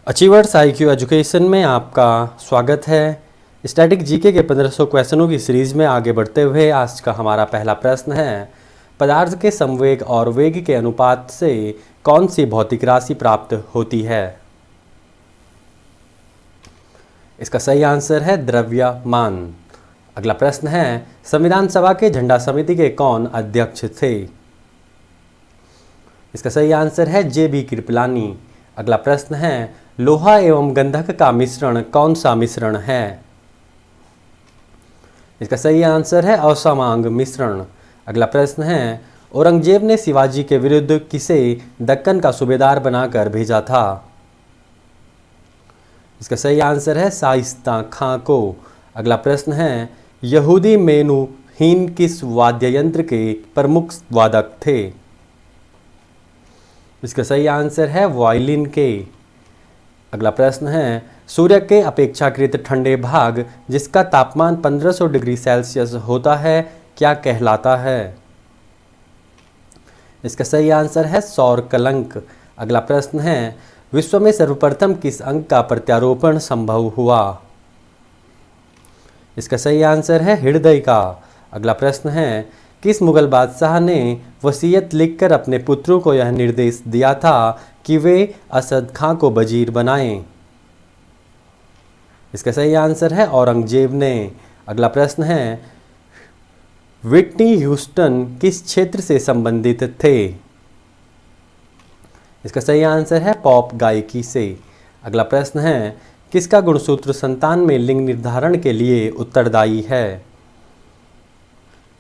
Achievers IQ education में आपका स्वागत है। स्टैटिक जीके के 1500 क्वेश्चनों की सीरीज में आगे बढ़ते हुए आज का हमारा पहला प्रश्न है, पदार्थ के संवेग और वेग के अनुपात से कौन सी भौतिक राशि प्राप्त होती है? इसका सही आंसर है द्रव्यमान। अगला प्रश्न है, संविधान सभा के झंडा समिति के कौन अध्यक्ष थे? इसका सही आंसर है JB कृपलानी। अगला प्रश्न है, लोहा एवं गंधक का मिश्रण कौन सा मिश्रण है? इसका सही आंसर है असमांग मिश्रण। अगला प्रश्न है, औरंगजेब ने शिवाजी के विरुद्ध किसे दक्कन का सूबेदार बनाकर भेजा था? इसका सही आंसर है शाइस्ता खां को। अगला प्रश्न है, यहूदी मेनुहीन किस वाद्य यंत्र के प्रमुख वादक थे? इसका सही आंसर है वायलिन के। अगला प्रश्न है, सूर्य के अपेक्षाकृत ठंडे भाग जिसका तापमान 1500 डिग्री सेल्सियस होता है क्या कहलाता है? इसका सही आंसर है सौर कलंक। अगला प्रश्न है, विश्व में सर्वप्रथम किस अंग का प्रत्यारोपण संभव हुआ? इसका सही आंसर है हृदय का। अगला प्रश्न है, किस मुगल बादशाह ने वसीयत लिखकर अपने पुत्रों को यह निर्देश दिया था कि वे असद खां को वजीर बनाएं? इसका सही आंसर है औरंगजेब ने। अगला प्रश्न है, व्हिटनी ह्यूस्टन किस क्षेत्र से संबंधित थे? इसका सही आंसर है पॉप गायकी से। अगला प्रश्न है, किसका गुणसूत्र संतान में लिंग निर्धारण के लिए उत्तरदायी है?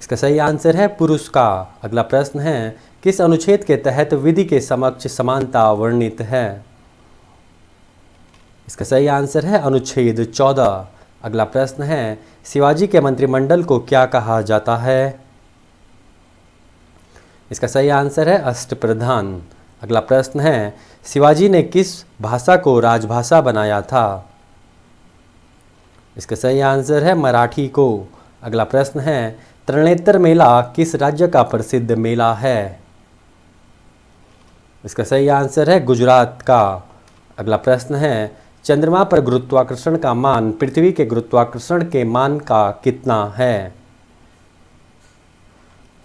इसका सही आंसर है पुरुष का। अगला प्रश्न है, किस अनुच्छेद के तहत विधि के समक्ष समानता वर्णित है? इसका सही आंसर है अनुच्छेद 14। अगला प्रश्न है, शिवाजी के मंत्रिमंडल को क्या कहा जाता है? इसका सही आंसर है अष्टप्रधान। अगला प्रश्न है, शिवाजी ने किस भाषा को राजभाषा बनाया था? इसका सही आंसर है मराठी को। अगला प्रश्न है, त्रिनेत्र मेला किस राज्य का प्रसिद्ध मेला है? इसका सही आंसर है गुजरात का। अगला प्रश्न है, चंद्रमा पर गुरुत्वाकर्षण का मान पृथ्वी के गुरुत्वाकर्षण के मान का कितना है?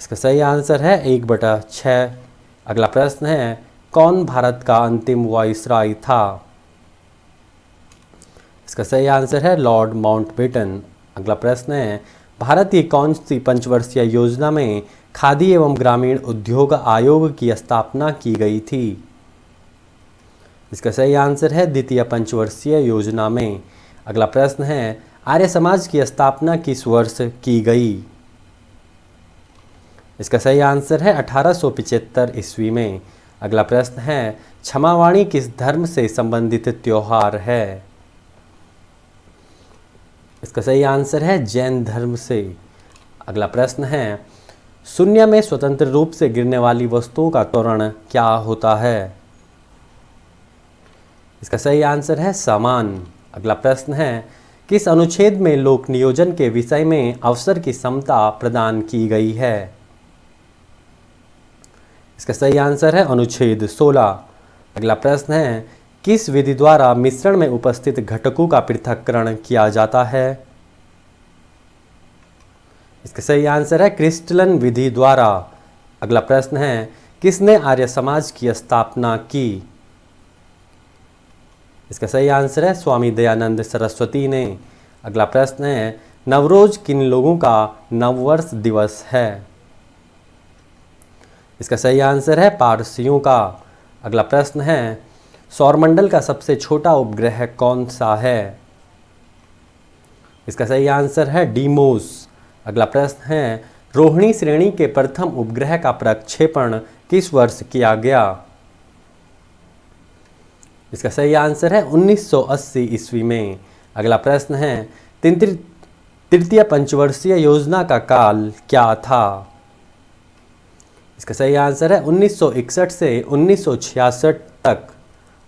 इसका सही आंसर है 1/6। अगला प्रश्न है, कौन भारत का अंतिम वायसराय था? इसका सही आंसर है लॉर्ड माउंटबेटन। अगला प्रश्न है, भारत की कौन सी पंचवर्षीय योजना में खादी एवं ग्रामीण उद्योग आयोग की स्थापना की गई थी? इसका सही आंसर है द्वितीय पंचवर्षीय योजना में। अगला प्रश्न है, आर्य समाज की स्थापना किस वर्ष की गई? इसका सही आंसर है 1875 ईस्वी में। अगला प्रश्न है, क्षमावाणी किस धर्म से संबंधित त्योहार है? इसका सही आंसर है जैन धर्म से। अगला प्रश्न है, शून्य में स्वतंत्र रूप से गिरने वाली वस्तुओं का त्वरण क्या होता है? इसका सही आंसर है समान। अगला प्रश्न है, किस अनुच्छेद में लोक नियोजन के विषय में अवसर की समता प्रदान की गई है? इसका सही आंसर है अनुच्छेद 16। अगला प्रश्न है, किस विधि द्वारा मिश्रण में उपस्थित घटकों का पृथक्करण किया जाता है? इसका सही आंसर है क्रिस्टलन विधि द्वारा। अगला प्रश्न है, किसने आर्य समाज की स्थापना की? इसका सही आंसर है स्वामी दयानंद सरस्वती ने। अगला प्रश्न है, नवरोज किन लोगों का नववर्ष दिवस है? इसका सही आंसर है पारसियों का। अगला प्रश्न है, सौरमंडल का सबसे छोटा उपग्रह कौन सा है? इसका सही आंसर है डीमोस। अगला प्रश्न है, रोहिणी श्रेणी के प्रथम उपग्रह का प्रक्षेपण किस वर्ष किया गया? इसका सही आंसर है 1980 ईस्वी में। अगला प्रश्न है, तृतीय पंचवर्षीय योजना का काल क्या था? इसका सही आंसर है 1961 से 1966 तक।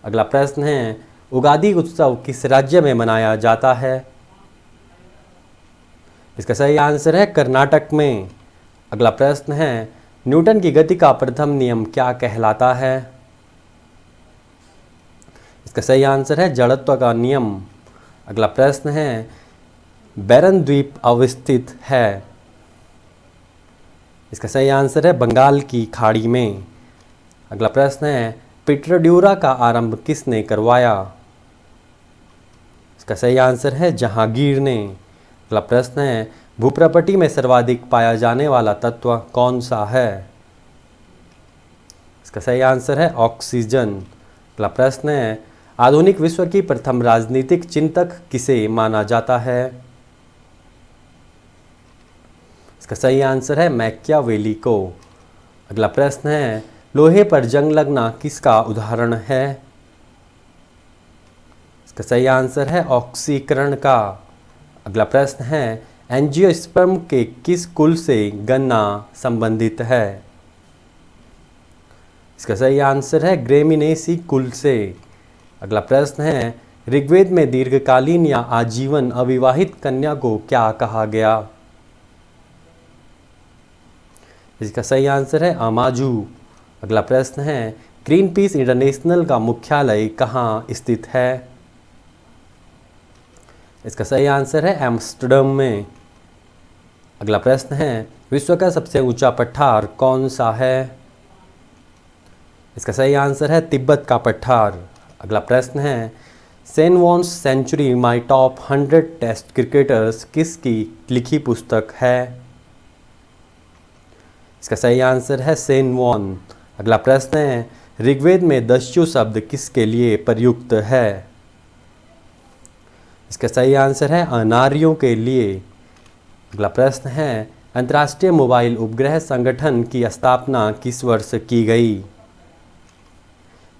अगला प्रश्न है, उगादी उत्सव किस राज्य में मनाया जाता है? इसका सही आंसर है कर्नाटक में। अगला प्रश्न है, न्यूटन की गति का प्रथम नियम क्या कहलाता है? इसका सही आंसर है जड़त्व का नियम। अगला प्रश्न है बैरन द्वीप अवस्थित है। इसका सही आंसर है बंगाल की खाड़ी में। अगला प्रश्न है पिट्राड्यूरा का आरंभ किसने करवाया। इसका सही आंसर है जहांगीर ने। अगला प्रश्न है भूप्रपटी में सर्वाधिक पाया जाने वाला तत्व कौन सा है। इसका सही आंसर है ऑक्सीजन। अगला प्रश्न है आधुनिक विश्व की प्रथम राजनीतिक चिंतक किसे माना जाता है। इसका सही आंसर है मैकियावेली को। अगला प्रश्न है लोहे पर जंग लगना किसका उदाहरण है। इसका सही आंसर है ऑक्सीकरण का। अगला प्रश्न है एंजियोस्पर्म के किस कुल से गन्ना संबंधित है। इसका सही आंसर है ग्रेमिनेसी कुल से। अगला प्रश्न है ऋग्वेद में दीर्घकालीन या आजीवन अविवाहित कन्या को क्या कहा गया। इसका सही आंसर है अमाजू। अगला प्रश्न है ग्रीन पीस इंटरनेशनल का मुख्यालय कहाँ स्थित है। इसका सही आंसर है एम्स्टर्डम में। अगला प्रश्न है विश्व का सबसे ऊंचा पठार कौन सा है। इसका सही आंसर है तिब्बत का पठार। अगला प्रश्न है सेन वॉन्स century my top 100 test cricketers किसकी लिखी पुस्तक है। इसका सही आंसर है सेन वॉन। अगला प्रश्न है ऋग्वेद में दस्यु शब्द किसके लिए प्रयुक्त है। इसका सही आंसर है अनार्यों के लिए। अगला प्रश्न है अंतर्राष्ट्रीय मोबाइल उपग्रह संगठन की स्थापना किस वर्ष की गई।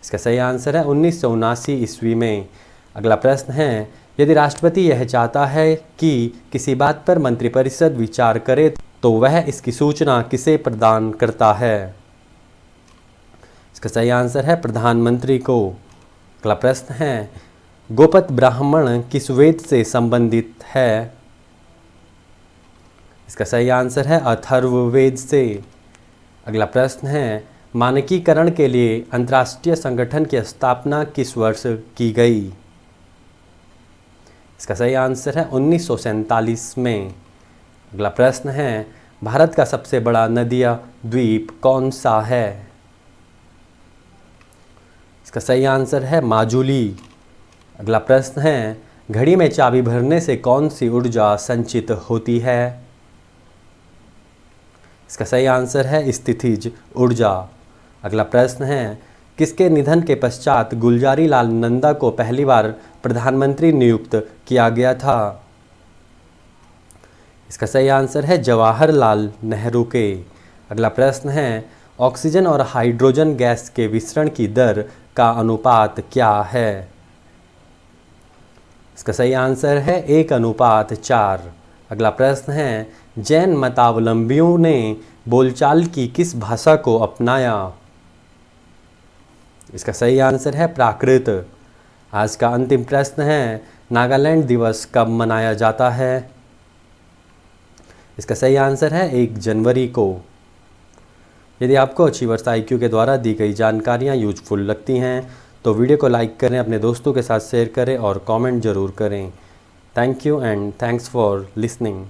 इसका सही आंसर है 1979 ईस्वी में। अगला प्रश्न है यदि राष्ट्रपति यह चाहता है कि किसी बात पर मंत्रिपरिषद विचार करे तो वह इसकी सूचना किसे प्रदान करता है। इसका सही आंसर है प्रधानमंत्री को। अगला प्रश्न है गोपत ब्राह्मण किस वेद से संबंधित है। इसका सही आंसर है अथर्ववेद से। अगला प्रश्न है मानकीकरण के लिए अंतर्राष्ट्रीय संगठन की स्थापना किस वर्ष की गई। इसका सही आंसर है 1947 में। अगला प्रश्न है भारत का सबसे बड़ा नदिया द्वीप कौन सा है। इसका सही आंसर है माजुली। अगला प्रश्न है घड़ी में चाबी भरने से कौन सी ऊर्जा संचित होती है। इसका सही आंसर है स्थितिज ऊर्जा। अगला प्रश्न है किसके निधन के पश्चात गुलजारी लाल नंदा को पहली बार प्रधानमंत्री नियुक्त किया गया था। इसका सही आंसर है जवाहरलाल नेहरू के। अगला प्रश्न है ऑक्सीजन और हाइड्रोजन गैस के विसरण की दर का अनुपात क्या है। इसका सही आंसर है 1:4। अगला प्रश्न है जैन मतावलंबियों ने बोलचाल की किस भाषा को अपनाया। इसका सही आंसर है प्राकृत। आज का अंतिम प्रश्न है नागालैंड दिवस कब मनाया जाता है। इसका सही आंसर है 1 जनवरी को। यदि आपको अचीवर्स IQ के द्वारा दी गई जानकारियाँ यूजफुल लगती हैं तो वीडियो को लाइक करें, अपने दोस्तों के साथ शेयर करें और कमेंट ज़रूर करें। Thank you and thanks for listening.